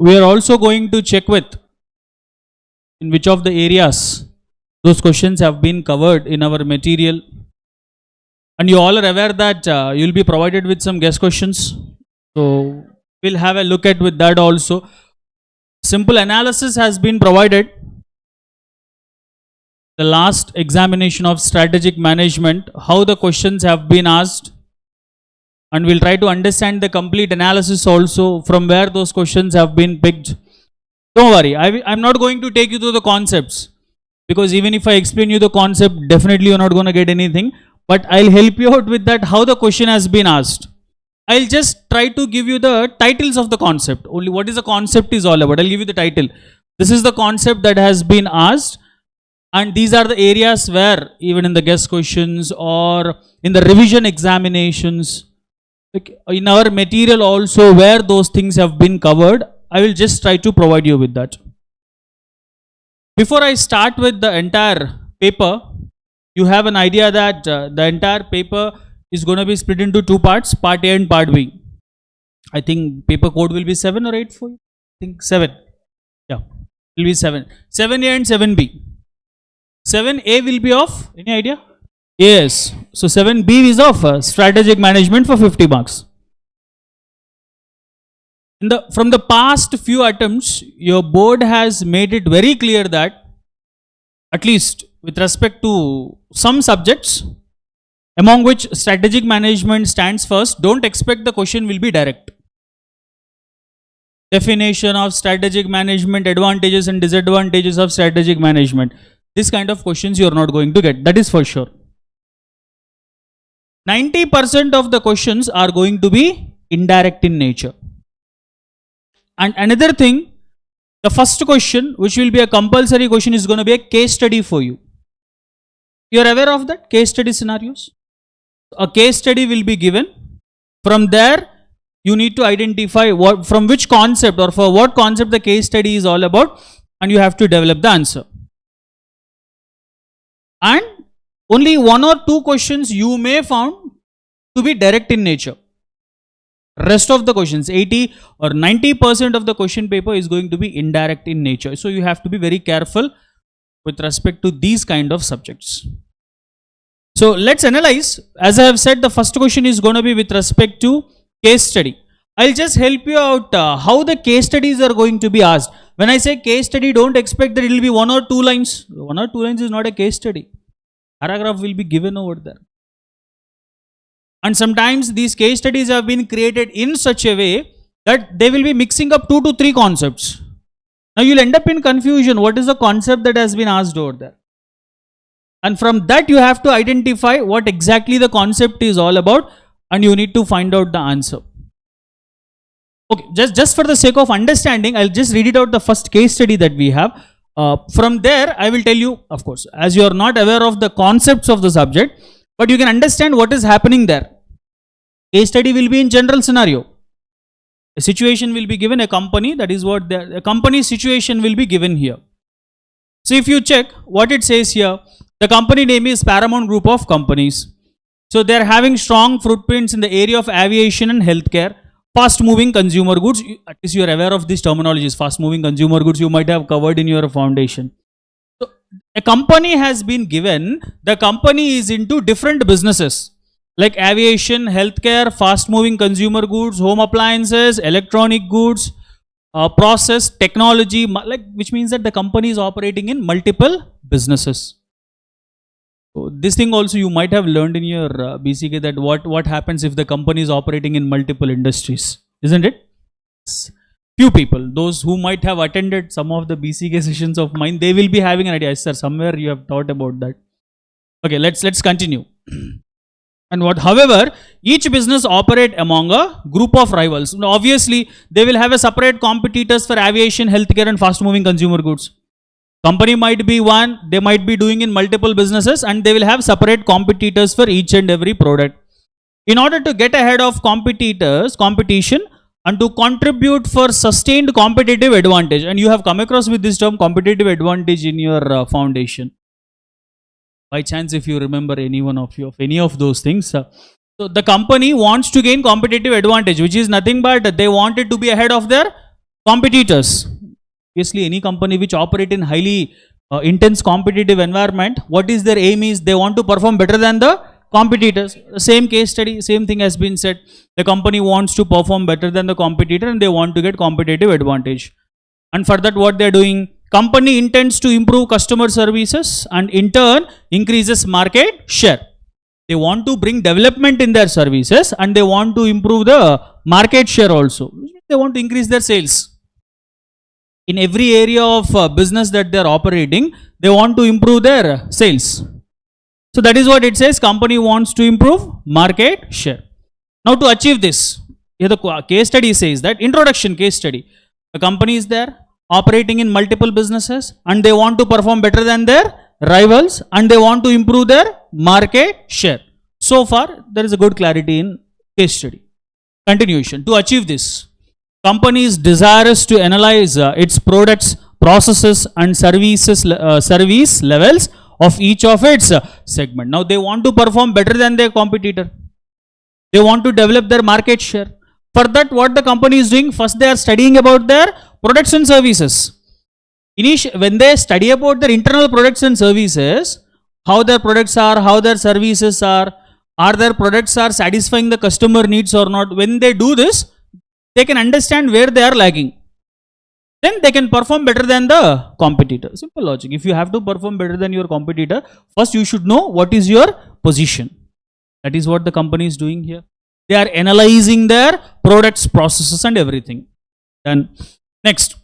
we are also going to check with in which of the areas those questions have been covered in our material. And you all are aware that you will be provided with some guest questions. So we'll have a look at with that also. Simple analysis has been provided. The last examination of strategic management, how the questions have been asked. And we'll try to understand the complete analysis also from where those questions have been picked. Don't worry, I'm not going to take you through the concepts, because even if I explain you the concept, definitely you're not going to get anything. But I'll help you out with that, how the question has been asked. I'll just try to give you the titles of the concept. Only what is the concept is all about. I'll give you the title. This is the concept that has been asked. And these are the areas where, even in the guest questions or in the revision examinations, in our material also, where those things have been covered, I will just try to provide you with that. Before I start with the entire paper, you have an idea that the entire paper is going to be split into two parts, part A and part B. I think paper code will be 7 or 8 for you. I think 7. Yeah, it will be 7. 7A and 7B. 7A will be of, any idea? Yes. So 7B is of strategic management for 50 marks. From the past few attempts, your board has made it very clear that, at least with respect to some subjects, among which strategic management stands first, don't expect the question will be direct. Definition of strategic management, advantages and disadvantages of strategic management. This kind of questions you are not going to get, that is for sure. 90% of the questions are going to be indirect in nature. And another thing, the first question, which will be a compulsory question, is going to be a case study for you. You are aware of that? Case study scenarios? A case study will be given. From there, you need to identify from which concept or for what concept the case study is all about, and you have to develop the answer. And only 1 or 2 questions you may found to be direct in nature. Rest of the questions, 80 or 90% of the question paper is going to be indirect in nature. So you have to be very careful with respect to these kind of subjects. So let's analyze. As I have said, the first question is going to be with respect to case study. I'll just help you out how the case studies are going to be asked. When I say case study, don't expect that it will be 1 or 2 lines. 1 or 2 lines is not a case study. Paragraph will be given over there. And sometimes these case studies have been created in such a way that they will be mixing up 2 to 3 concepts. Now you will end up in confusion. What is the concept that has been asked over there? And from that you have to identify what exactly the concept is all about, and you need to find out the answer. Okay, just for the sake of understanding, I'll just read it out the first case study that we have. From there, I will tell you, of course, as you are not aware of the concepts of the subject, but you can understand what is happening there. Case study will be in general scenario. A situation will be given, a company, that is what a company's situation will be given here. So if you check what it says here, the company name is Paramount Group of Companies. So they are having strong footprints in the area of aviation and healthcare, fast moving consumer goods. At least you are aware of these terminologies. Fast moving consumer goods you might have covered in your foundation. So a company has been given, the company is into different businesses like aviation, healthcare, fast moving consumer goods, home appliances, electronic goods, process, technology, which means that the company is operating in multiple businesses. So this thing also you might have learned in your BCK, that what happens if the company is operating in multiple industries, isn't it? Few people, those who might have attended some of the BCK sessions of mine, they will be having an idea. Yes, sir, somewhere you have thought about that. Okay, let's continue. And however, each business operate among a group of rivals. Now, obviously, they will have a separate competitors for aviation, healthcare, and fast-moving consumer goods. Company might be one, they might be doing in multiple businesses, and they will have separate competitors for each and every product. In order to get ahead of competition, and to contribute for sustained competitive advantage, and you have come across with this term competitive advantage in your foundation. By chance, if you remember any one of you of any of those things. So the company wants to gain competitive advantage, which is nothing but they want it to be ahead of their Competitors. Obviously, any company which operate in highly intense competitive environment, what is their aim is they want to perform better than the competitors. The same case study, same thing has been said. The company wants to perform better than the competitor and they want to get competitive advantage. And for that, what they are doing? Company intends to improve customer services and in turn increases market share. They want to bring development in their services and they want to improve the market share also. They want to increase their sales. In every area of business that they are operating, they want to improve their sales. So that is what it says, company wants to improve market share. Now to achieve this, here the case study says that, introduction case study. The company is there, operating in multiple businesses and they want to perform better than their rivals and they want to improve their market share. So far, there is a good clarity in case study. Continuation. To achieve this, company is desirous to analyze its products, processes and services, service levels of each of its segment. Now they want to perform better than their competitor. They want to develop their market share. For that, what the company is doing, first they are studying about their products and services. When they study about their internal products and services, how their products are, how their services are their products are satisfying the customer needs or not. When they do this, they can understand where they are lagging. Then they can perform better than the competitor. Simple logic. If you have to perform better than your competitor, first you should know what is your position. That is what the company is doing here. They are analyzing their products, processes and everything. Then next,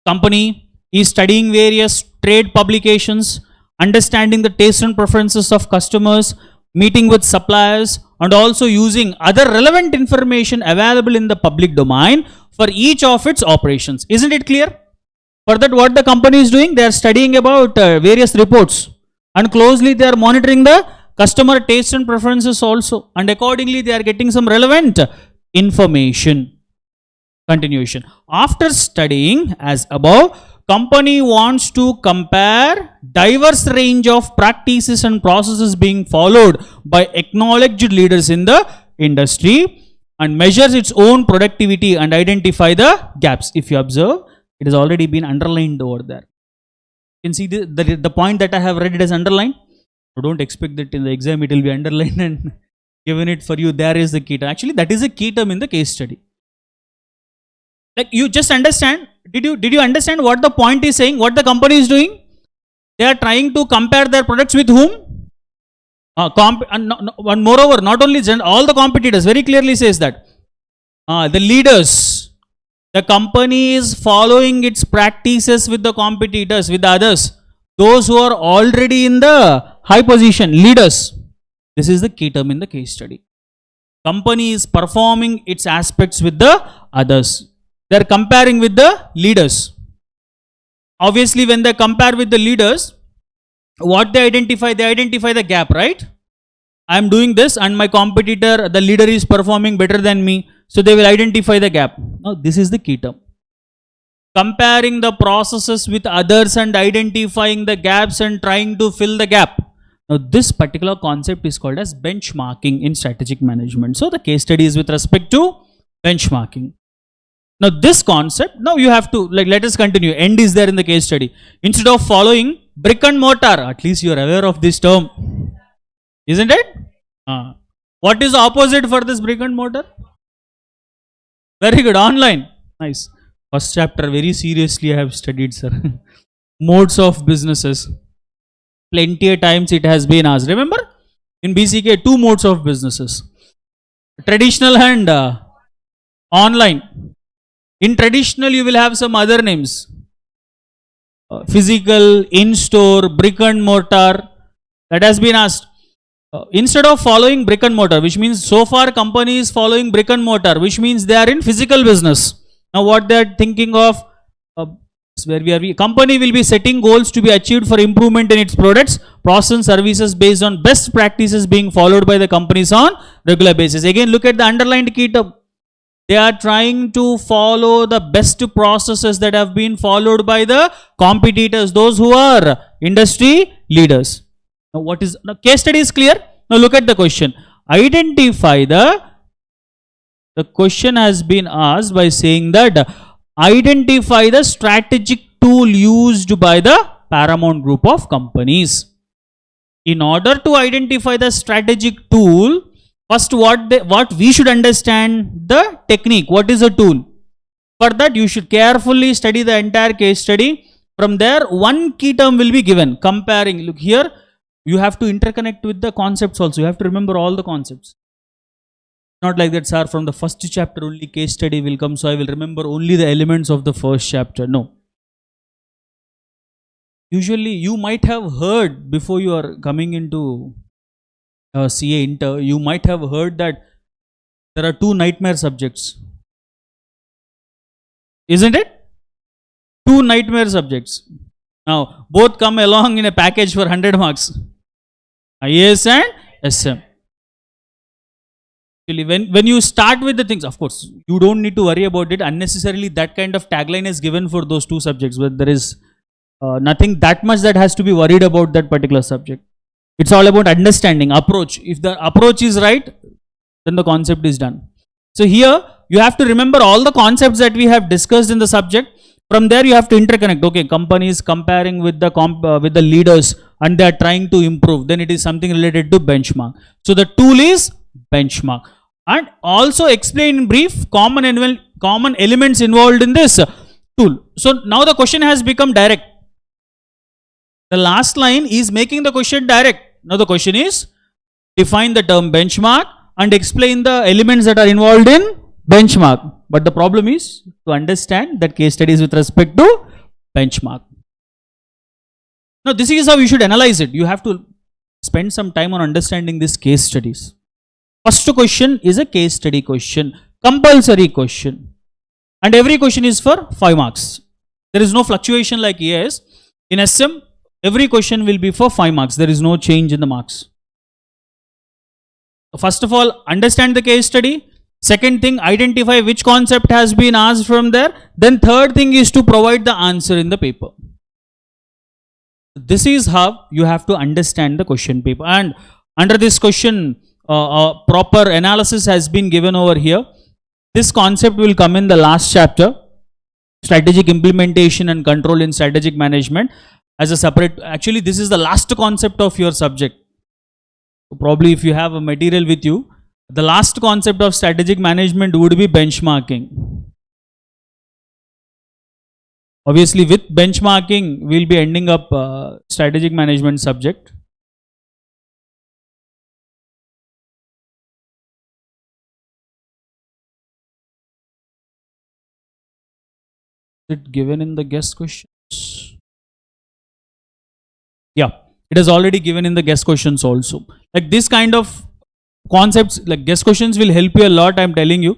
company is studying various trade publications, understanding the taste and preferences of customers, meeting with suppliers and also using other relevant information available in the public domain for each of its operations. Isn't it clear? For that, what the company is doing, they are studying about various reports and closely they are monitoring the customer taste and preferences also, and accordingly they are getting some relevant information. Continuation. After studying as above, company wants to compare diverse range of practices and processes being followed by acknowledged leaders in the industry and measures its own productivity and identify the gaps. If you observe, it has already been underlined over there. You can see the point that I have read, it as underlined. So don't expect that in the exam it will be underlined and given it for you. There is the key term. Actually, that is a key term in the case study. Like, you just understand. Did you understand what the point is saying? What the company is doing? They are trying to compare their products with whom? And moreover, not only all the competitors, very clearly says that the leaders, the company is following its practices with the competitors, with the others, those who are already in the high position, leaders. This is the key term in the case study. Company is performing its aspects with the others. They are comparing with the leaders. Obviously, when they compare with the leaders, what they identify the gap, right? I am doing this and my competitor, the leader is performing better than me. So they will identify the gap. Now this is the key term. Comparing the processes with others and identifying the gaps and trying to fill the gap. Now this particular concept is called as benchmarking in strategic management. So the case study is with respect to benchmarking. Now this concept, now you have to, let us continue. End is there in the case study. Instead of following brick and mortar, at least you are aware of this term, isn't it? What is the opposite for this brick and mortar? Very good, online. Nice. First chapter, very seriously I have studied, sir. Modes of businesses. Plenty of times it has been asked. Remember, in BCK, 2 modes of businesses. Traditional and online. In traditional, you will have some other names. Physical, in-store, brick and mortar. That has been asked. Instead of following brick and mortar, which means so far company is following brick and mortar, which means they are in physical business. Now what they are thinking of, where we are, company will be setting goals to be achieved for improvement in its products, process and services based on best practices being followed by the companies on regular basis. Again, look at the underlined key term. They are trying to follow the best processes that have been followed by the competitors, those who are industry leaders. Now what is, now case study is clear. Now look at the question. Identify the question has been asked by saying that identify the strategic tool used by the Paramount group of companies. In order to identify the strategic tool, first what we should understand the technique. What is a tool? For that you should carefully study the entire case study. From there one key term will be given, comparing. Look here, you have to interconnect with the concepts also. You have to remember all the concepts. Not like that, sir, from the first chapter only case study will come, so I will remember only the elements of the first chapter. No. Usually you might have heard before you are coming into CA Inter, you might have heard that there are two nightmare subjects. Isn't it? Two nightmare subjects. Now, both come along in a package for 100 marks. IAS and SM. When you start with the things, of course, you don't need to worry about it. Unnecessarily, that kind of tagline is given for those two subjects, but there is nothing that much that has to be worried about that particular subject. It's all about understanding, approach. If the approach is right, then the concept is done. So here, you have to remember all the concepts that we have discussed in the subject. From there, you have to interconnect. Okay, companies comparing with the leaders and they are trying to improve. Then it is something related to benchmark. So the tool is benchmark. And also explain in brief common elements involved in this tool. So now the question has become direct. The last line is making the question direct. Now the question is, define the term benchmark and explain the elements that are involved in benchmark. But the problem is to understand that case studies with respect to benchmark. Now this is how you should analyze it. You have to spend some time on understanding these case studies. First question is a case study question, compulsory question. And every question is for 5 marks. There is no fluctuation like EAS. In SM, every question will be for 5 marks. There is no change in the marks. First of all, understand the case study. Second thing, identify which concept has been asked from there. Then third thing is to provide the answer in the paper. This is how you have to understand the question paper. And under this question, proper analysis has been given over here. This concept will come in the last chapter, strategic implementation and control in strategic management, as a separate. Actually, this is the last concept of your subject. So probably if you have a material with you, the last concept of strategic management would be benchmarking. Obviously, with benchmarking, we'll be ending up strategic management subject. Is it given in the guest questions? Yeah, it is already given in the guest questions also. Like this kind of concepts, like guest questions will help you a lot, I'm telling you.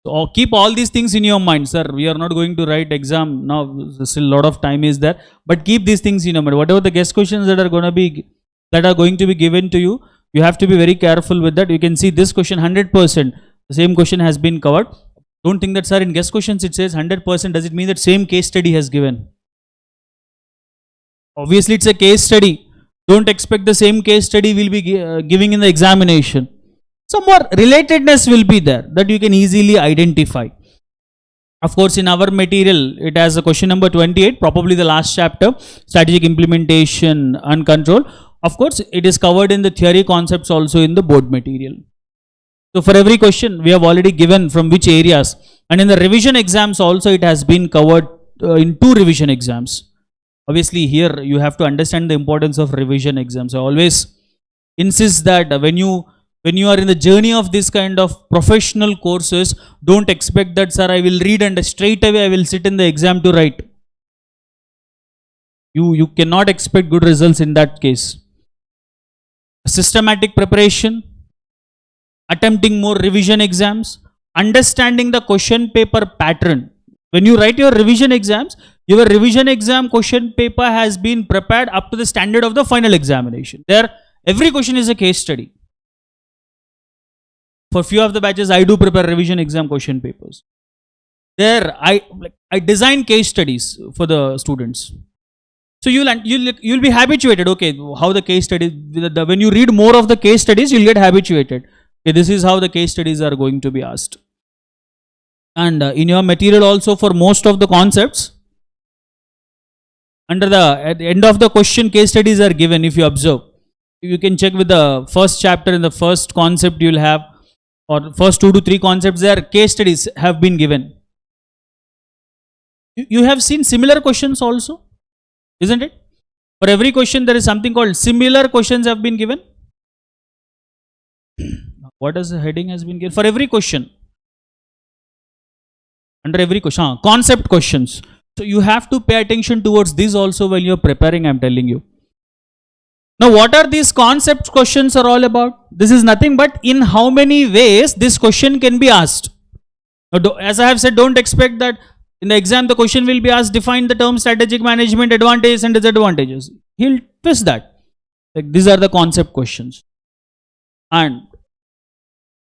So keep all these things in your mind, sir. We are not going to write exam now, still a lot of time is there, but keep these things in your mind. Whatever the guest questions that are going to be given to you, you have to be very careful with that. You can see this question 100%, the same question has been covered. Don't think that, sir, in guest questions it says 100%, does it mean that same case study has given? Obviously it's a case study. Don't expect the same case study will be giving in the examination. Some more relatedness will be there that you can easily identify. Of course, in our material, it has a question number 28, probably the last chapter, strategic implementation and control. Of course, it is covered in the theory concepts also in the board material. So for every question, we have already given from which areas. And in the revision exams also, it has been covered in 2 revision exams. Obviously, here you have to understand the importance of revision exams. I always insist that when you are in the journey of this kind of professional courses, don't expect that, sir, I will read and straight away I will sit in the exam to write. You cannot expect good results in that case. Systematic preparation, attempting more revision exams, understanding the question paper pattern. When you write your revision exams, your revision exam question paper has been prepared up to the standard of the final examination. There, every question is a case study. For few of the batches, I do prepare revision exam question papers. There, I design case studies for the students. So you'll be habituated. Okay, how the case study. When you read more of the case studies, you'll get habituated. Okay, this is how the case studies are going to be asked. And in your material also, for most of the concepts, under the at the end of the question, case studies are given. If you observe, you can check with the first chapter. In the first concept you will have, or first 2 to 3 concepts, there case studies have been given. You have seen similar questions also, isn't it? For every question there is something called similar questions have been given. What is the heading has been given for every question? Under every question, concept questions. So you have to pay attention towards this also when you are preparing, I am telling you. Now what are these concept questions are all about? This is nothing but in how many ways this question can be asked. Now, as I have said, don't expect that in the exam the question will be asked, define the term strategic management, advantages and disadvantages. He'll twist that. Like these are the concept questions. And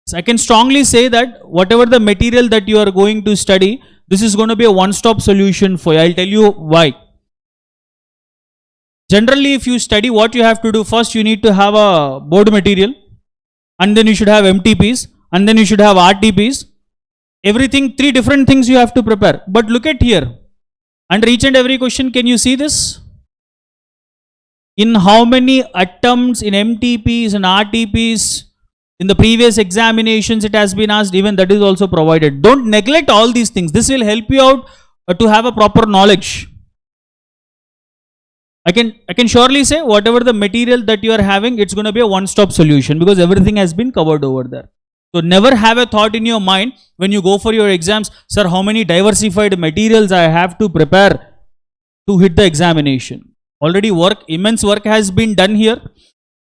so I can strongly say that whatever the material that you are going to study, this is going to be a one-stop solution for you. I'll tell you why. Generally, if you study, what you have to do, first you need to have a board material, and then you should have MTPs, and then you should have RTPs. Everything, 3 different things you have to prepare. But look at here. Under each and every question, can you see this? In how many attempts in MTPs and RTPs, in the previous examinations it has been asked, even that is also provided. Don't neglect all these things. This will help you out to have a proper knowledge. I can surely say whatever the material that you are having, it's going to be a one-stop solution because everything has been covered over there. So never have a thought in your mind when you go for your exams, sir, how many diversified materials I have to prepare to hit the examination. Already immense work has been done here.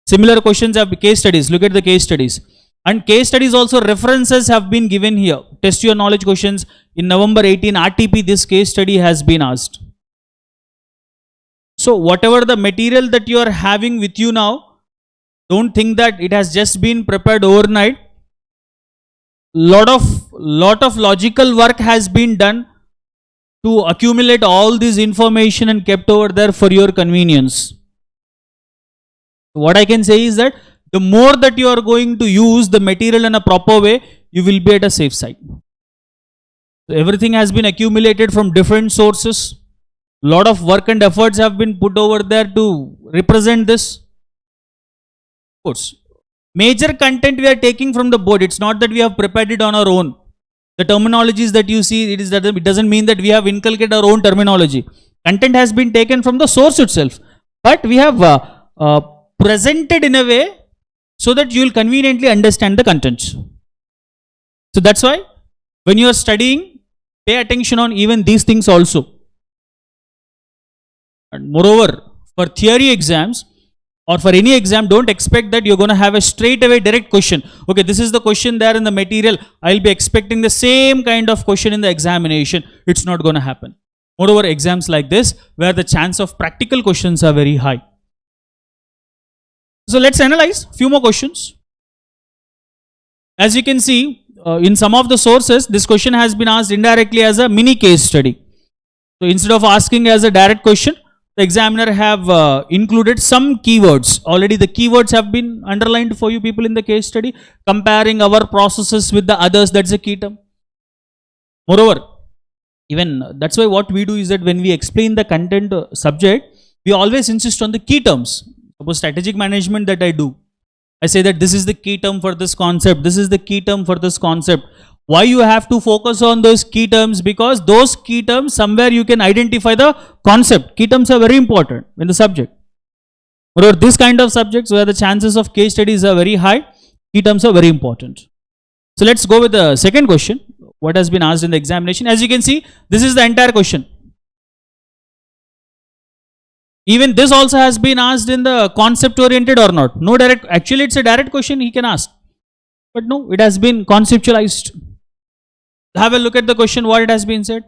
Similar questions have case studies. Look at the case studies. And case studies also references have been given here. Test your knowledge questions. In November 18 RTP, this case study has been asked. So whatever the material that you are having with you now, don't think that it has just been prepared overnight. Lot of logical work has been done to accumulate all this information and kept over there for your convenience. What I can say is that the more that you are going to use the material in a proper way, you will be at a safe side. So everything has been accumulated from different sources. Lot of work and efforts have been put over there to represent this. Of course, major content we are taking from the board. It's not that we have prepared it on our own. The terminologies that you see, it doesn't mean that we have inculcated our own terminology. Content has been taken from the source itself. But we have presented in a way so that you will conveniently understand the contents. So that's why when you are studying, pay attention on even these things also. And moreover, for theory exams or for any exam, don't expect that you're going to have a straight away direct question. Okay, this is the question there in the material. I'll be expecting the same kind of question in the examination. It's not going to happen. Moreover, exams like this, where the chance of practical questions are very high. So let's analyze a few more questions. As you can see, in some of the sources, this question has been asked indirectly as a mini case study. So instead of asking as a direct question, the examiner have included some keywords. Already the keywords have been underlined for you people in the case study. Comparing our processes with the others, that's a key term. Moreover, even that's why what we do is that when we explain the content subject, we always insist on the key terms. Suppose strategic management that I do, I say that this is the key term for this concept, this is the key term for this concept. Why you have to focus on those key terms? Because those key terms, somewhere you can identify the concept. Key terms are very important in the subject. Or this kind of subjects where the chances of case studies are very high, key terms are very important. So let's go with the second question. What has been asked in the examination? As you can see, this is the entire question. Even this also has been asked in the concept oriented or not. No direct, actually it's a direct question he can ask. But no, it has been conceptualized. Have a look at the question, what it has been said.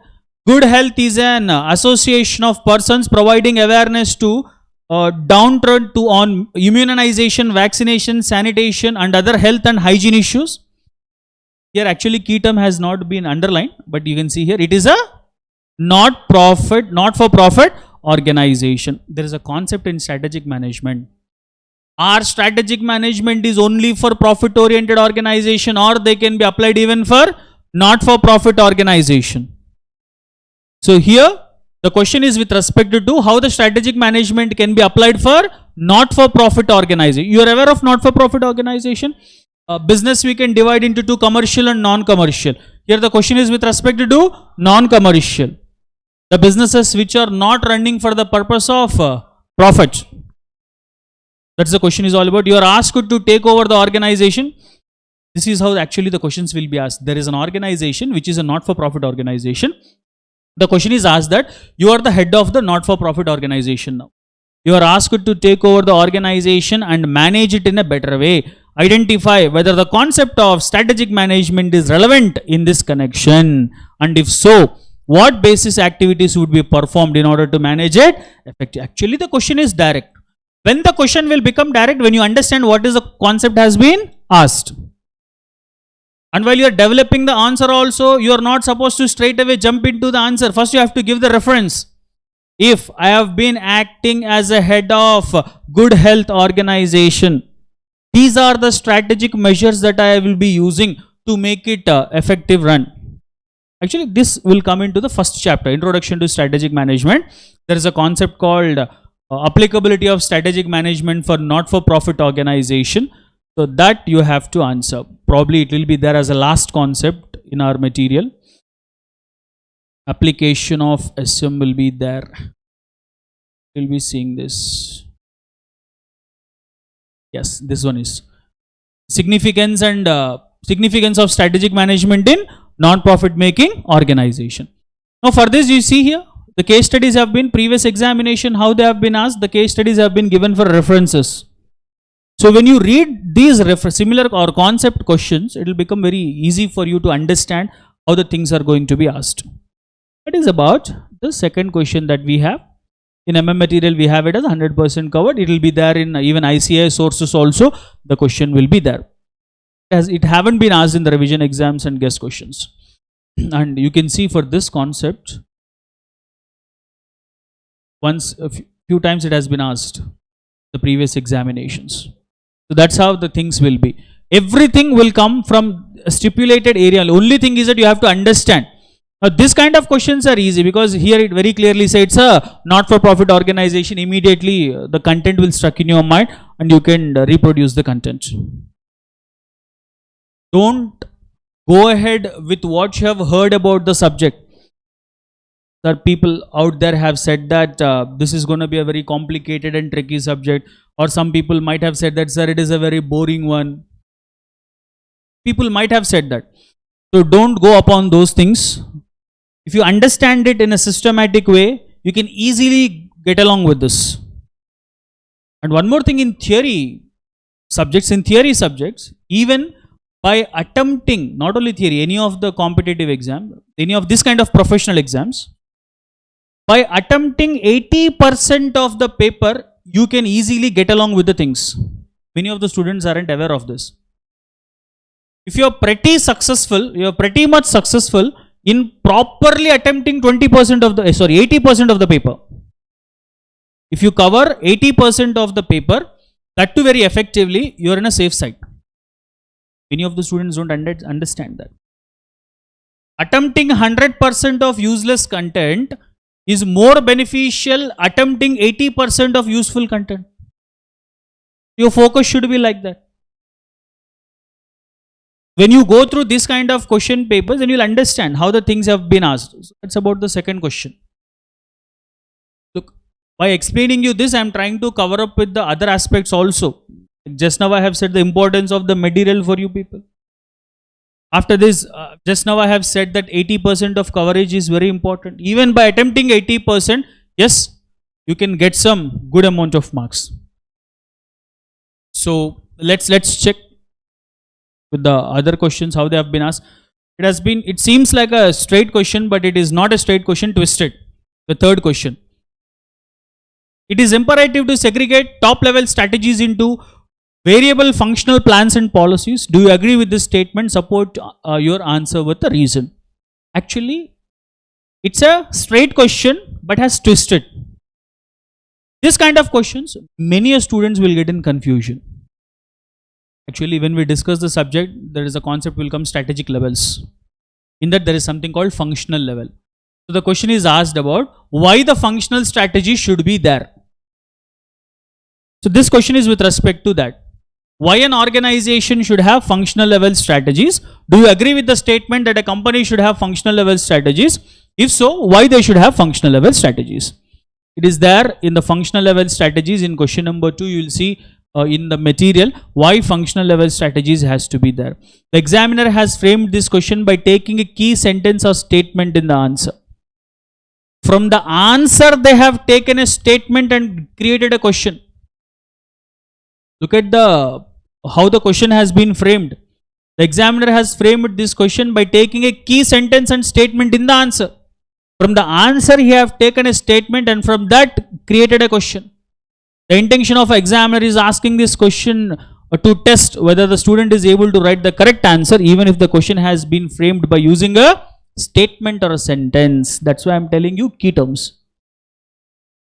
Good health is an association of persons providing awareness to downtrodden on immunization, vaccination, sanitation and other health and hygiene issues. Here actually key term has not been underlined, but you can see here it is a not for profit organization. There is a concept in strategic management. Our strategic management is only for profit oriented organization, or they can be applied even for not-for-profit organization. So here the question is with respect to how the strategic management can be applied for not-for-profit organization. You are aware of not-for-profit organization? Business we can divide into two, commercial and non-commercial. Here the question is with respect to non-commercial. The businesses which are not running for the purpose of profit. That's the question is all about. You are asked to take over the organization. This is how actually the questions will be asked. There is an organization which is a not-for-profit organization. The question is asked that you are the head of the not-for-profit organization now. You are asked to take over the organization and manage it in a better way. Identify whether the concept of strategic management is relevant in this connection, and if so, what basis activities would be performed in order to manage it effectively. Actually the question is direct. When the question will become direct, when you understand what is the concept has been asked. And while you are developing the answer also, you are not supposed to straight away jump into the answer. First you have to give the reference. If I have been acting as a head of good health organization, these are the strategic measures that I will be using to make it effective run. Actually this will come into the first chapter, Introduction to Strategic Management. There is a concept called applicability of strategic management for not-for-profit organization. So that you have to answer. Probably it will be there as a last concept in our material. Application of SM will be there. We'll be seeing this. Yes, this one is significance and significance of strategic management in non-profit making organization. Now for this you see here, the case studies have been previous examination, how they have been asked, the case studies have been given for references. So when you read these similar or concept questions, it will become very easy for you to understand how the things are going to be asked. That is about the second question that we have. In MM material we have it as 100% covered. It will be there in even ICAI sources also. The question will be there. As it haven't been asked in the revision exams and guest questions. And you can see for this concept, once a few times it has been asked the previous examinations. So that's how the things will be. Everything will come from a stipulated area. The only thing is that you have to understand. Now this kind of questions are easy because here it very clearly says it's a not-for-profit organization. Immediately the content will struck in your mind and you can reproduce the content. Don't go ahead with what you have heard about the subject. There are people out there have said that this is going to be a very complicated and tricky subject, or some people might have said that sir it is a very boring one. People might have said that. So don't go upon those things. If you understand it in a systematic way, you can easily get along with this. And one more thing, in theory subjects, even by attempting, not only theory, any of the competitive exam, any of this kind of professional exams, by attempting 80% of the paper, you can easily get along with the things. Many of the students aren't aware of this. If you are pretty successful, you are pretty much successful in properly attempting 80% of the paper. If you cover 80% of the paper, that too very effectively, you are in a safe side. Many of the students don't understand that. Attempting 100% of useless content is more beneficial attempting 80% of useful content. Your focus should be like that. When you go through this kind of question papers, then you'll understand how the things have been asked. So that's about the second question. Look, by explaining you this, I am trying to cover up with the other aspects also. Just now I have said the importance of the material for you people. After this, just now I have said that 80% of coverage is very important. Even by attempting 80%, yes, you can get some good amount of marks. So let's check with the other questions, how they have been asked. It seems like a straight question, but it is not a straight question, twisted. The third question. It is imperative to segregate top level strategies into variable functional plans and policies. Do you agree with this statement? Support your answer with a reason. Actually, it's a straight question, but has twisted. This kind of questions, many students will get in confusion. Actually, when we discuss the subject, there is a concept will come strategic levels. In that there is something called functional level. So the question is asked about why the functional strategy should be there. So this question is with respect to that. Why an organization should have functional level strategies? Do you agree with the statement that a company should have functional level strategies? If so, why they should have functional level strategies? It is there in the functional level strategies. In question number 2, you will see in the material why functional level strategies has to be there. The examiner has framed this question by taking a key sentence or statement in the answer. From the answer, they have taken a statement and created a question. Look at how the question has been framed. The examiner has framed this question by taking a key sentence and statement in the answer. From the answer, he have taken a statement and from that created a question. The intention of examiner is asking this question to test whether the student is able to write the correct answer even if the question has been framed by using a statement or a sentence. That's why I'm telling you key terms.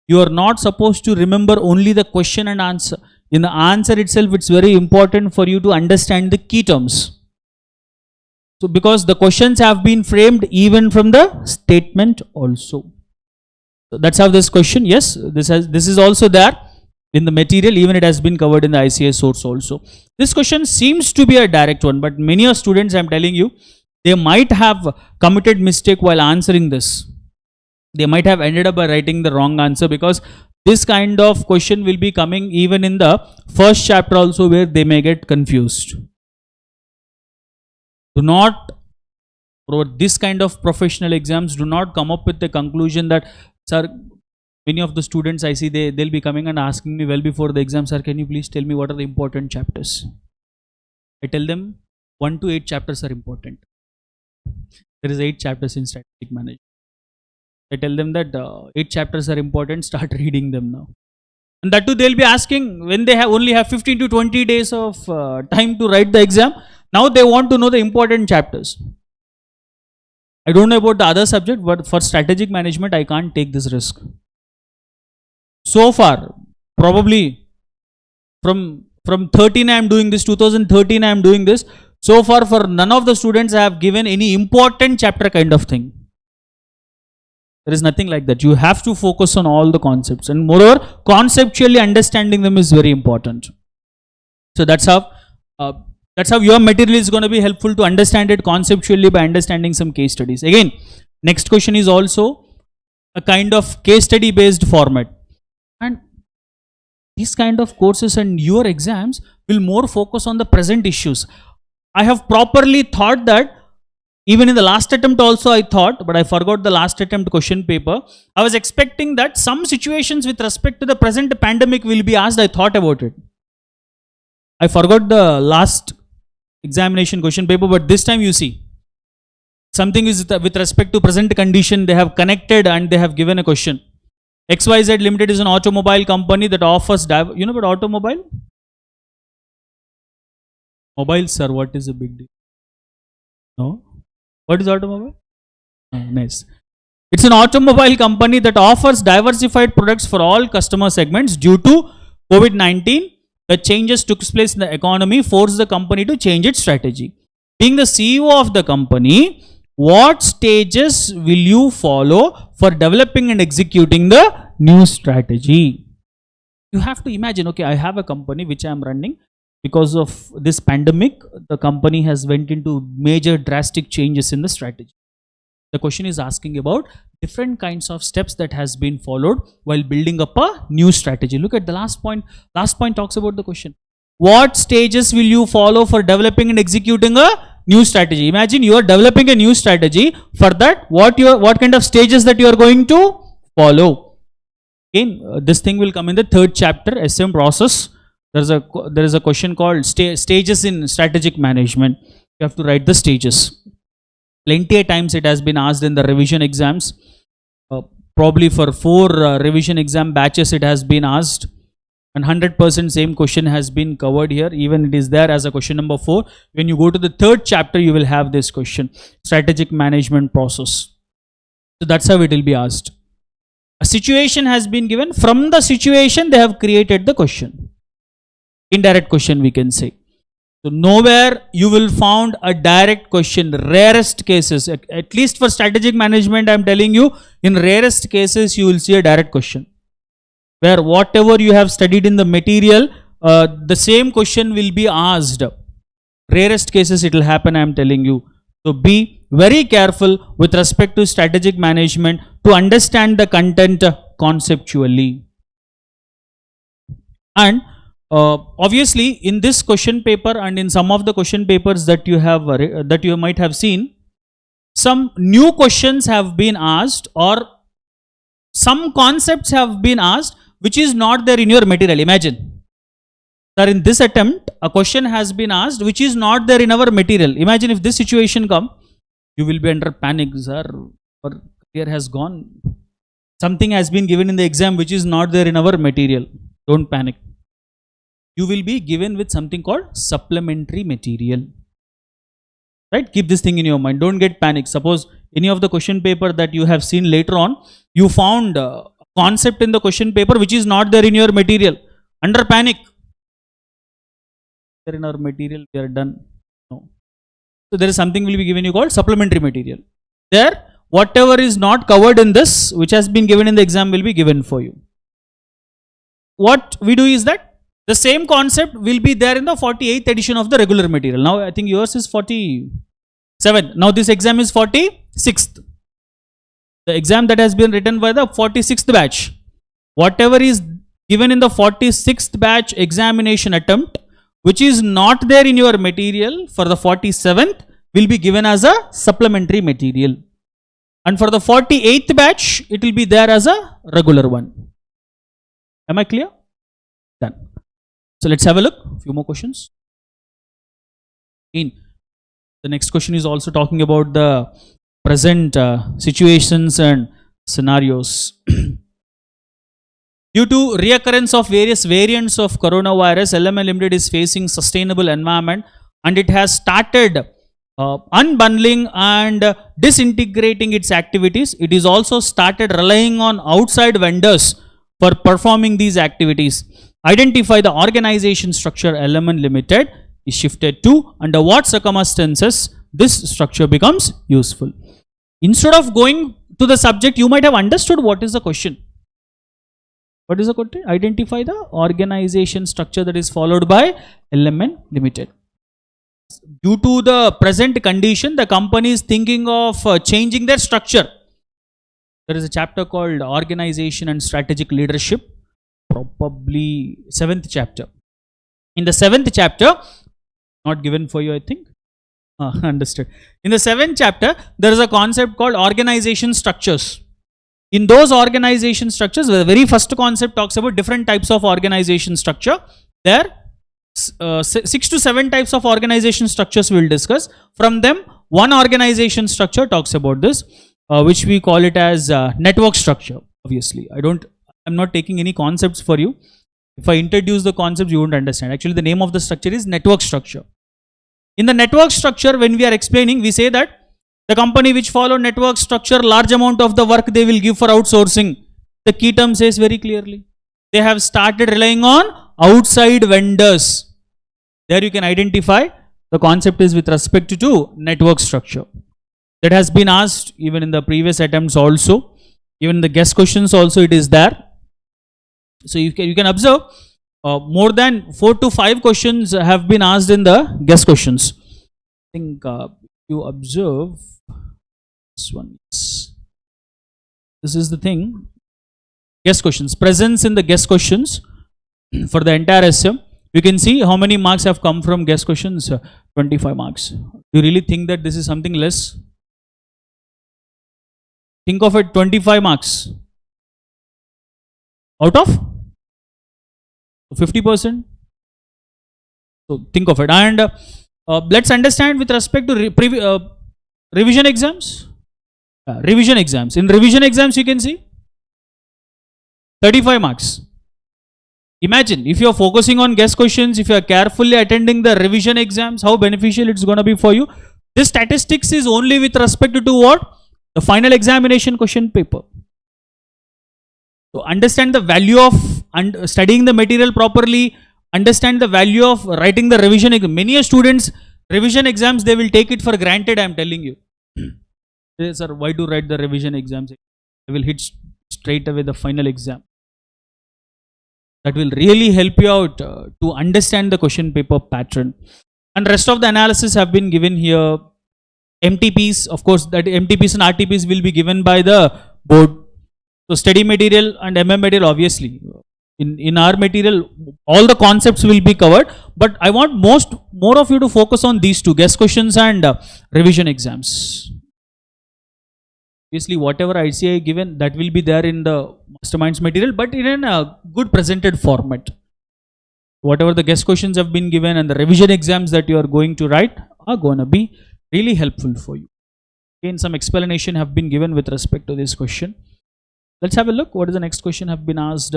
You are not supposed to remember only the question and answer. In the answer itself, it's very important for you to understand the key terms. So because the questions have been framed even from the statement also. So that's how this question, yes, this is also there in the material, even it has been covered in the ICAI source also. This question seems to be a direct one, but many of students, I'm telling you, they might have committed mistake while answering this. They might have ended up by writing the wrong answer because this kind of question will be coming even in the first chapter also, where they may get confused. Do not, for this kind of professional exams, do not come up with the conclusion that, sir, many of the students I see, they'll be coming and asking me well before the exam, sir, can you please tell me what are the important chapters? I tell them 1 to 8 chapters are important. There is 8 chapters in strategic management. I tell them that 8 chapters are important, start reading them now. And that too, they'll be asking when they only have 15 to 20 days of time to write the exam. Now they want to know the important chapters. I don't know about the other subject, but for strategic management, I can't take this risk. So far, probably from 13 I am doing this, 2013 I am doing this. So far, for none of the students I have given any important chapter kind of thing. There is nothing like that. You have to focus on all the concepts, and moreover, conceptually understanding them is very important. So that's how your material is going to be helpful to understand it conceptually by understanding some case studies. Again, next question is also a kind of case study based format, and these kind of courses and your exams will more focus on the present issues. I have properly thought that. Even in the last attempt also I thought, but I forgot the last attempt question paper. I was expecting that some situations with respect to the present pandemic will be asked. I thought about it. I forgot the last examination question paper, but this time you see, something is with respect to present condition, they have connected and they have given a question. XYZ Limited is an automobile company that offers, you know about automobile? Mobiles, sir, what is the big deal? No? What is automobile? Oh, nice. It's an automobile company that offers diversified products for all customer segments. Due to COVID-19, the changes took place in the economy, forced the company to change its strategy. Being the CEO of the company, what stages will you follow for developing and executing the new strategy? You have to imagine, okay, I have a company which I am running. Because of this pandemic, the company has went into major drastic changes in the strategy. The question is asking about different kinds of steps that has been followed while building up a new strategy. Look at the last point. Last point talks about the question. What stages will you follow for developing and executing a new strategy? Imagine you are developing a new strategy. For that, what kind of stages that you are going to follow? Again, this thing will come in the 3rd chapter, SM process. There is a question called stages in strategic management. You have to write the stages. Plenty of times it has been asked in the revision exams. Probably for 4 revision exam batches it has been asked. And 100% same question has been covered here. Even it is there as a question number 4. When you go to the 3rd chapter, you will have this question. Strategic management process. So that's how it will be asked. A situation has been given. From the situation, they have created the question. Indirect question we can say. So nowhere you will found a direct question. Rarest cases, at least for strategic management, I am telling you, in rarest cases you will see a direct question, where whatever you have studied in the material, the same question will be asked. Rarest cases it will happen, I am telling you. So be very careful with respect to strategic management to understand the content conceptually. And obviously in this question paper and in some of the question papers that you have that you might have seen, some new questions have been asked or some concepts have been asked which is not there in your material. Imagine, sir, in this attempt a question has been asked which is not there in our material. Imagine if this situation come, you will be under panic, sir, our career has gone. Something has been given in the exam which is not there in our material. Don't panic. You will be given with something called supplementary material. Right? Keep this thing in your mind. Don't get panic. Suppose any of the question paper that you have seen later on, you found a concept in the question paper which is not there in your material. Under panic. There in our material, we are done. No. So there is something will be given you called supplementary material. There, whatever is not covered in this, which has been given in the exam, will be given for you. What we do is that the same concept will be there in the 48th edition of the regular material. Now I think yours is 47. Now this exam is 46th. The exam that has been written by the 46th batch. Whatever is given in the 46th batch examination attempt, which is not there in your material for the 47th, will be given as a supplementary material. And for the 48th batch, it will be there as a regular one. Am I clear? Done. So let's have a look. A few more questions. The next question is also talking about the present situations and scenarios. Due to reoccurrence of various variants of coronavirus, LML Limited is facing sustainable environment and it has started unbundling and disintegrating its activities. It is also started relying on outside vendors for performing these activities. Identify the organization structure LMN Limited is shifted to, under what circumstances this structure becomes useful. Instead of going to the subject, you might have understood what is the question. What is the question? Identify the organization structure that is followed by LMN Limited. Due to the present condition, the company is thinking of changing their structure. There is a chapter called Organization and Strategic Leadership. Probably 7th chapter. In the 7th chapter, not given for you, I think. Understood. In the 7th chapter, there is a concept called organization structures. In those organization structures, the very first concept talks about different types of organization structure. There, 6 to 7 types of organization structures we will discuss. From them, one organization structure talks about this, which we call it as network structure. Obviously, I'm not taking any concepts for you. If I introduce the concepts, you won't understand. Actually, the name of the structure is network structure. In the network structure, when we are explaining, we say that the company which follow network structure, large amount of the work they will give for outsourcing. The key term says very clearly. They have started relying on outside vendors. There you can identify the concept is with respect to network structure. That has been asked even in the previous attempts also. Even the guest questions also it is there. So you can observe more than 4 to 5 questions have been asked in the guest questions. I think you observe this one. This is the thing. Guest questions. Presence in the guest questions for the entire SM. You can see how many marks have come from guest questions. 25 marks. Do you really think that this is something less? Think of it, 25 marks. Out of 50%. So think of it. And let's understand with respect to revision exams. Revision exams. In revision exams, you can see 35 marks. Imagine if you are focusing on guest questions, if you are carefully attending the revision exams, how beneficial it's going to be for you. This statistics is only with respect to what? The final examination question paper. So understand the value of studying the material properly, understand the value of writing the revision. Many students, revision exams, they will take it for granted, I am telling you. Sir, why do write the revision exams? I will hit straight away the final exam. That will really help you out to understand the question paper pattern. And rest of the analysis have been given here. MTPs, of course, that MTPs and RTPs will be given by the board. So study material and MM material, obviously. In our material, all the concepts will be covered. But I want more of you to focus on these two, guest questions and revision exams. Obviously, whatever ICAI given, that will be there in the masterminds material, but in a good presented format. Whatever the guest questions have been given and the revision exams that you are going to write are going to be really helpful for you. Again, some explanation have been given with respect to this question. Let's have a look. What is the next question have been asked?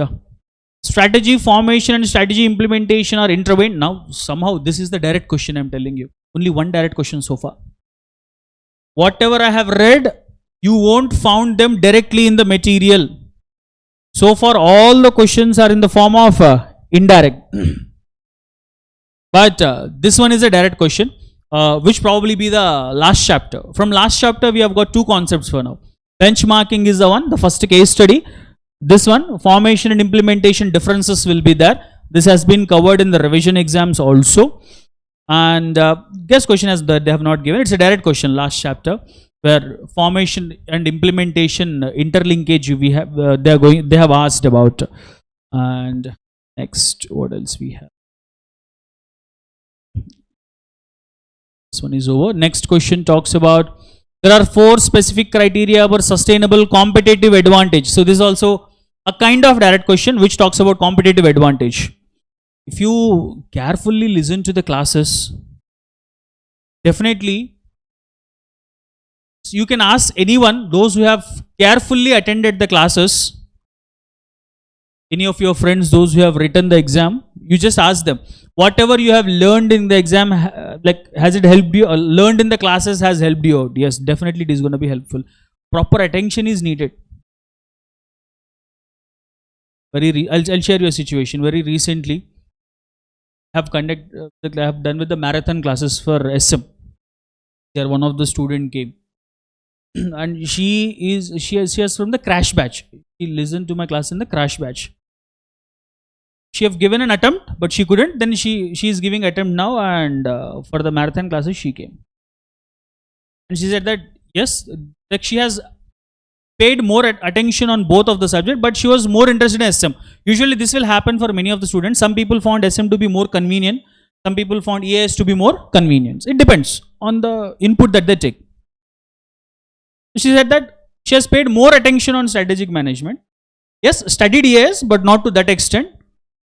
Strategy formation and strategy implementation are intertwined. Now, somehow this is the direct question I am telling you. Only one direct question so far. Whatever I have read, you won't found them directly in the material. So far, all the questions are in the form of indirect. But this one is a direct question, which probably be the last chapter. From last chapter, we have got two concepts for now. Benchmarking is the one, the first case study. This one, formation and implementation differences will be there. This has been covered in the revision exams also. And guess question as they have not given. It's a direct question, last chapter, where formation and implementation interlinkage we have they have asked about. And next, what else we have? This one is over. Next question talks about there are 4 specific criteria for sustainable competitive advantage. So this is also a kind of direct question which talks about competitive advantage. If you carefully listen to the classes, definitely you can ask anyone, those who have carefully attended the classes, any of your friends, those who have written the exam, you just ask them, whatever you have learned in the exam, like has it helped you, learned in the classes has helped you out? Yes, definitely it is going to be helpful. Proper attention is needed. I'll share you a situation. Very recently, I have done with the marathon classes for SM. There one of the student came. And she is from the crash batch. She listened to my class in the crash batch. She have given an attempt, but she couldn't. Then she is giving attempt now, and for the marathon classes she came. And she said that yes, that she has paid more attention on both of the subject, but she was more interested in SM. Usually this will happen for many of the students. Some people found SM to be more convenient. Some people found EAS to be more convenient. It depends on the input that they take. She said that she has paid more attention on strategic management. Yes, studied EAS, but not to that extent.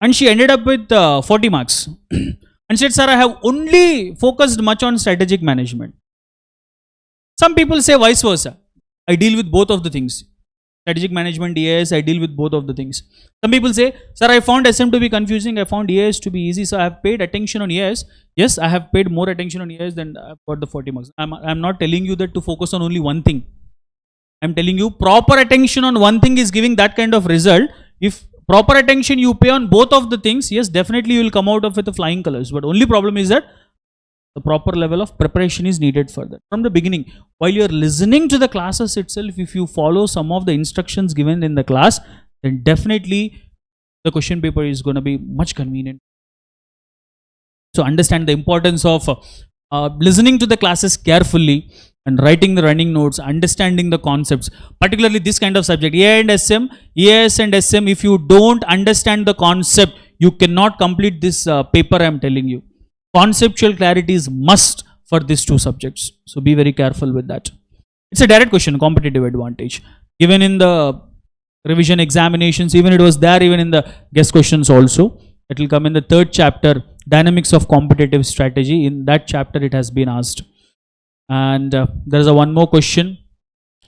And she ended up with 40 marks. And said, sir, I have only focused much on strategic management. Some people say vice versa. I deal with both of the things. Strategic management, EAS, I deal with both of the things. Some people say, sir, I found SM to be confusing. I found EAS to be easy. So I have paid attention on EAS. Yes, I have paid more attention on EAS than I've got the 40 marks. I'm not telling you that to focus on only one thing. I'm telling you proper attention on one thing is giving that kind of result. If proper attention you pay on both of the things, yes, definitely you will come out of with the flying colors. But only problem is that the proper level of preparation is needed for that. From the beginning, while you are listening to the classes itself, if you follow some of the instructions given in the class, then definitely the question paper is going to be much convenient. So understand the importance of listening to the classes carefully and writing the running notes, understanding the concepts, particularly this kind of subject, EAS and SM, if you don't understand the concept, you cannot complete this paper I am telling you. Conceptual clarity is must for these two subjects. So be very careful with that. It's a direct question, competitive advantage. Given in the revision examinations, even it was there even in the guest questions also. It will come in the 3rd chapter, Dynamics of Competitive Strategy. In that chapter it has been asked. And there is one more question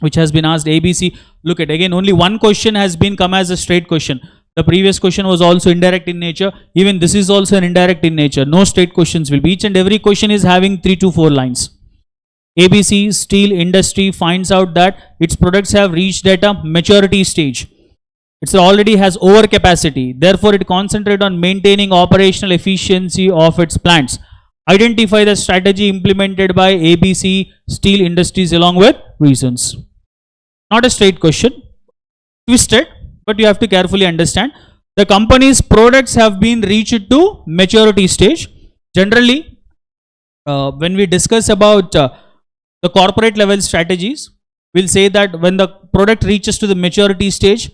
which has been asked, ABC. Look at again, only one question has been come as a straight question. The previous question was also indirect in nature. Even this is also an indirect in nature. No straight questions will be. Each and every question is having 3 to 4 lines. ABC steel industry finds out that its products have reached at a maturity stage. It already has overcapacity. Therefore, it concentrates on maintaining operational efficiency of its plants. Identify the strategy implemented by ABC Steel Industries along with reasons. Not a straight question, twisted, but you have to carefully understand. The company's products have been reached to maturity stage. Generally, when we discuss about the corporate level strategies, we'll say that when the product reaches to the maturity stage,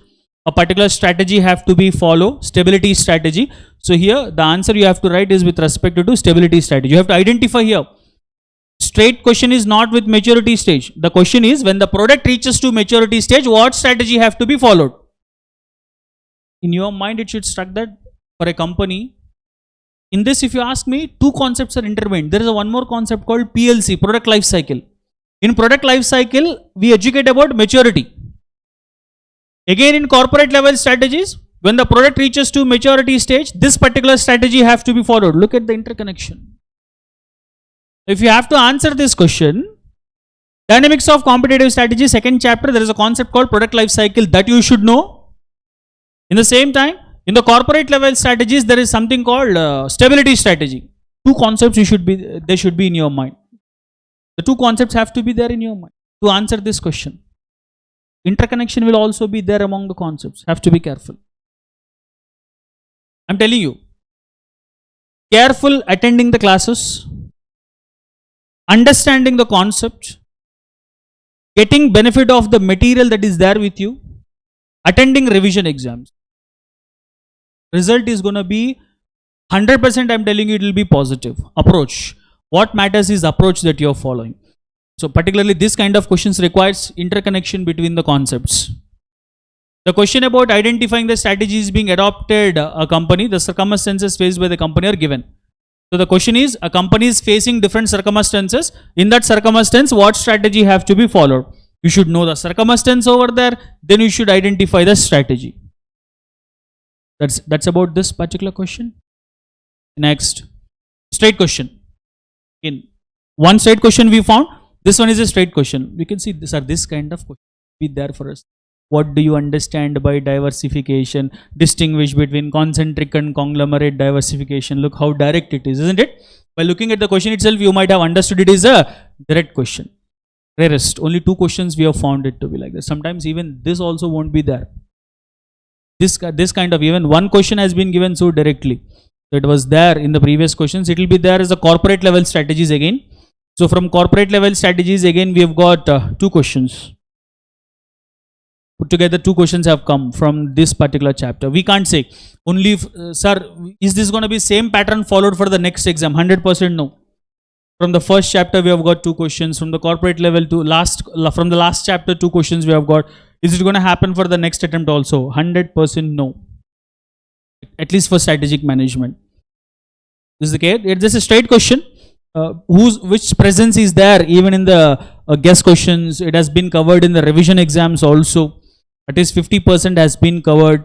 a particular strategy have to be followed, stability strategy. So here the answer you have to write is with respect to stability strategy. You have to identify here. Straight question is not with maturity stage. The question is when the product reaches to maturity stage, what strategy have to be followed? In your mind, it should struck that for a company. In this, if you ask me, two concepts are intertwined. There is one more concept called PLC, product life cycle. In product life cycle, we educate about maturity. Again, in corporate level strategies, when the product reaches to maturity stage, this particular strategy have to be followed. Look at the interconnection. If you have to answer this question, dynamics of competitive strategy, second chapter, there is a concept called product life cycle that you should know. In the same time, in the corporate level strategies, there is something called stability strategy. Two concepts they should be in your mind. The two concepts have to be there in your mind to answer this question. Interconnection will also be there among the concepts. Have to be careful. I'm telling you, careful attending the classes, understanding the concept, getting benefit of the material that is there with you, attending revision exams. Result is going to be 100%. I'm telling you, it will be positive. Approach. What matters is approach that you're following. So particularly this kind of questions requires interconnection between the concepts. The question about identifying the strategies being adopted a company, the circumstances faced by the company are given. So the question is, a company is facing different circumstances. In that circumstance, what strategy have to be followed? You should know the circumstance over there, then you should identify the strategy. That's about this particular question. Next, straight question. In one straight question we found. This one is a straight question. We can see this kind of question be there for us. What do you understand by diversification? Distinguish between concentric and conglomerate diversification. Look how direct it is, isn't it? By looking at the question itself, you might have understood it is a direct question. Rarest. Only two questions we have found it to be like this. Sometimes even this also won't be there. This kind of even one question has been given so directly. So it was there in the previous questions. It will be there as a corporate level strategies again. So from corporate level strategies again we have got two questions. Put together two questions have come from this particular chapter. We can't say only sir, is this going to be same pattern followed for the next exam? 100% no. From the first chapter we have got two questions. From the corporate level to from the last chapter two questions we have got. Is it going to happen for the next attempt also? 100% no. At least for strategic management. This is the case. It's just a straight question. Which presence is there even in the guest questions. It has been covered in the revision exams also. At least 50% has been covered.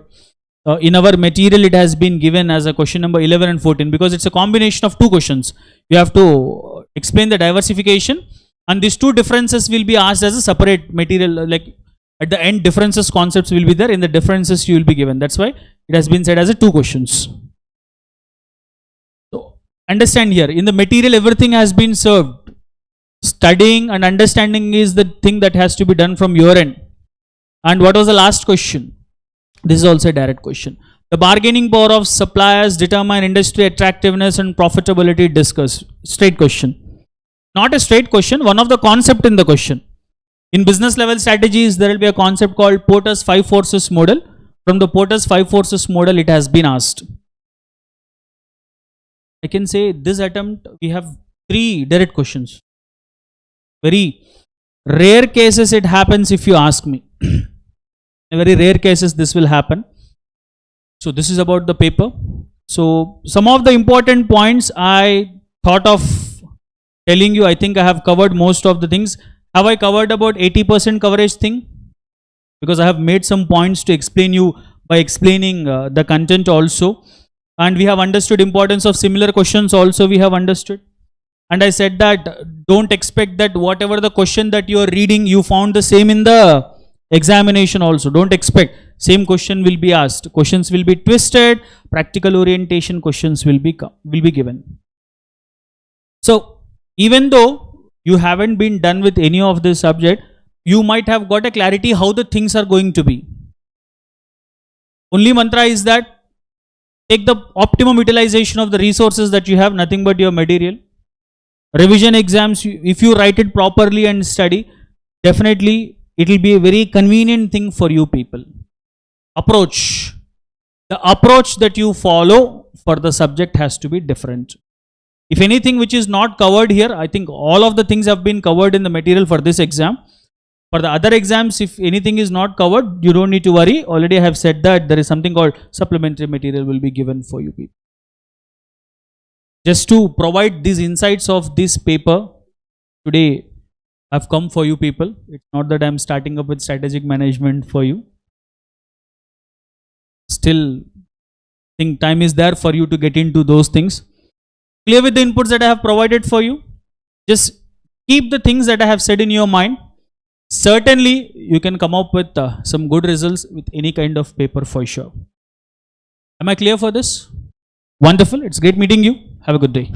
In our material it has been given as a question number 11 and 14 because it's a combination of two questions. You have to explain the diversification and these two differences will be asked as a separate material. Like at the end differences concepts will be there. In the differences you will be given. That's why it has been said as a two questions. Understand here, in the material everything has been served. Studying and understanding is the thing that has to be done from your end. And what was the last question? This is also a direct question. The bargaining power of suppliers determine industry attractiveness and profitability discussed. Straight question. Not a straight question, one of the concept in the question. In business level strategies, there will be a concept called Porter's 5 forces model. From the Porter's 5 forces model, it has been asked. I can say this attempt we have 3 direct questions. Very rare cases it happens if you ask me. In very rare cases this will happen. So this is about the paper. So some of the important points I thought of telling you. I think I have covered most of the things. Have I covered about 80% coverage thing? Because I have made some points to explain you by explaining the content also. And we have understood importance of similar questions also we have understood. And I said that don't expect that whatever the question that you are reading, you found the same in the examination also. Don't expect same question will be asked. Questions will be twisted. Practical orientation questions will be given. So even though you haven't been done with any of this subject, you might have got a clarity how the things are going to be. Only mantra is that take the optimum utilization of the resources that you have, nothing but your material. Revision exams, if you write it properly and study, definitely it will be a very convenient thing for you people. Approach. The approach that you follow for the subject has to be different. If anything which is not covered here, I think all of the things have been covered in the material for this exam. For the other exams, if anything is not covered, you don't need to worry. Already I have said that there is something called supplementary material will be given for you people. Just to provide these insights of this paper, today I've come for you people. It's not that I'm starting up with strategic management for you. Still, I think time is there for you to get into those things. Clear with the inputs that I have provided for you? Just keep the things that I have said in your mind. Certainly, you can come up with some good results with any kind of paper for sure. Am I clear for this? Wonderful. It's great meeting you. Have a good day.